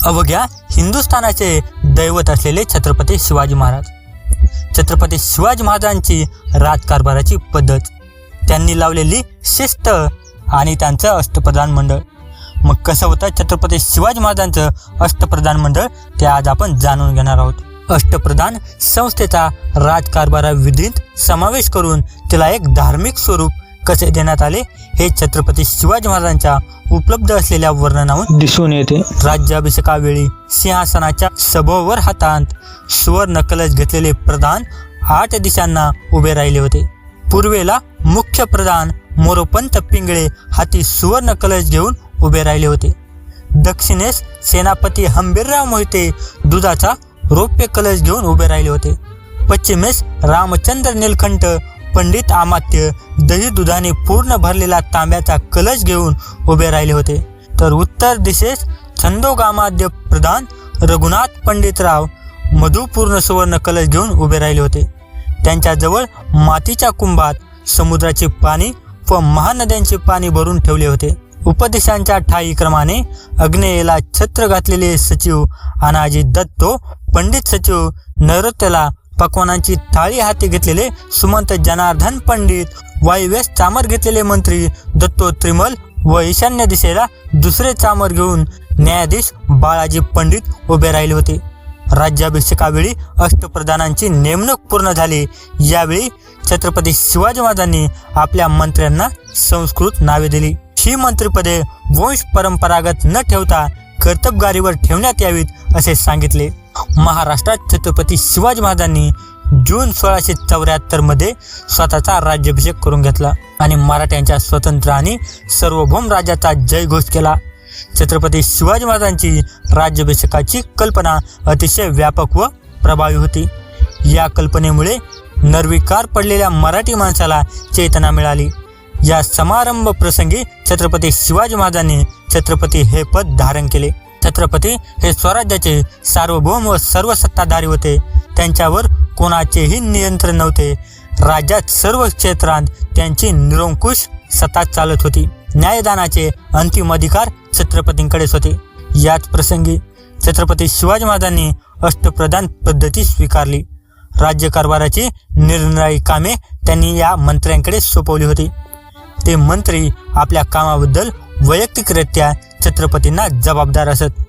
अवघ्या हिंदुस्थानाचे दैवत असलेले छत्रपती शिवाजी महाराज. छत्रपती शिवाजी महाराजांची राजकारभाराची पद्धत, त्यांनी लावलेली शिस्त आणि त्यांचं अष्टप्रधान मंडळ. मग कसं होतं छत्रपती शिवाजी महाराजांचं अष्टप्रधान मंडळ, ते आज आपण जाणून घेणार आहोत. अष्टप्रधान संस्थेचा राजकारभाराविधीत समावेश करून तिला एक धार्मिक स्वरूप कसे देण्यात आले हे छत्रपती शिवाजी महाराजांच्या उपलब्ध असलेल्या वर्णनावरून दिसून येते. राज्याभिषेकावेळी सिंहासनाच्या सभोवर हातात सुवर्ण कलश घेतलेले प्रधान 8 दिशांना उभे राहिले होते. पूर्वेला मुख्य प्रधान मोरोपंत पिंगळे हाती सुवर्ण कलश घेऊन उभे राहिले होते. दक्षिणेस सेनापती हंबीरराव मोहिते दुधाचा रौप्य कलश घेऊन उभे राहिले होते. पश्चिमेस रामचंद्र नीलकंठ पंडित अमात्य दही दुधाने पूर्ण भरलेला तांब्याचा कलश घेऊन उभे राहिले होते. तर उत्तर दिशेस छंदोगामाद्य प्रधान रघुनाथ पंडितराव मधुपूर्ण सुवर्ण कलश घेऊन उभे राहिले होते. त्यांच्याजवळ मातीच्या कुंभात समुद्राचे पाणी व महानद्यांचे पाणी भरून ठेवले होते. उपदेशांच्या ठाई क्रमाने अग्नेयेला छत्र घातलेले सचिव अनाजी दत्तो, पंडित सचिव नैऋत्येला पक्वानांची थाळी हाती घेतलेले सुमंत जनार्दन पंडित, वायव्येस चामर घेतलेले मंत्री दत्तो त्रिमल व ईशान्य दिशेला दुसरे चामर घेऊन न्यायाधीश बाळाजी पंडित उभे राहिले होते. राज्याभिषेकावेळी अष्टप्रधानांची नेमणूक पूर्ण झाली. यावेळी छत्रपती शिवाजी महाराजांनी आपल्या मंत्र्यांना संस्कृत नावे दिली. ही मंत्रिपदे वंश परंपरागत न ठेवता कर्तबगारीवर ठेवण्यात यावीत असे सांगितले. महाराष्ट्रात छत्रपती शिवाजी महाराजांनी जून 1674 मध्ये स्वतःचा राज्याभिषेक करून घेतला आणि मराठ्यांच्या स्वतंत्र आणि सार्वभौम राज्याचा जयघोष केला. छत्रपती शिवाजी महाराजांची राज्याभिषेकाची कल्पना अतिशय व्यापक व प्रभावी होती. या कल्पनेमुळे निर्विकार पडलेल्या मराठी माणसाला चेतना मिळाली. या समारंभ प्रसंगी छत्रपती शिवाजी महाराजांनी छत्रपती हे पद धारण केले. छत्रपती हे स्वराज्याचे सार्वभौम व सर्व सत्ताधारी होते. त्यांच्यावर कोणाचेही नियंत्रण नव्हते. राज्यात सर्व क्षेत्रांत त्यांची निरंकुश सत्ता चालत होती. न्यायदानाचे अंतिम अधिकार छत्रपतींकडेच होते. याच प्रसंगी छत्रपती शिवाजी महाराजांनी अष्टप्रधान पद्धती स्वीकारली. राज्यकारभाराची निरनिराळी कामे त्यांनी या मंत्र्यांकडे सोपवली होती. ते मंत्री आपल्या कामाबद्दल वैयक्तिकरित्या छत्रपतींना जबाबदार असत.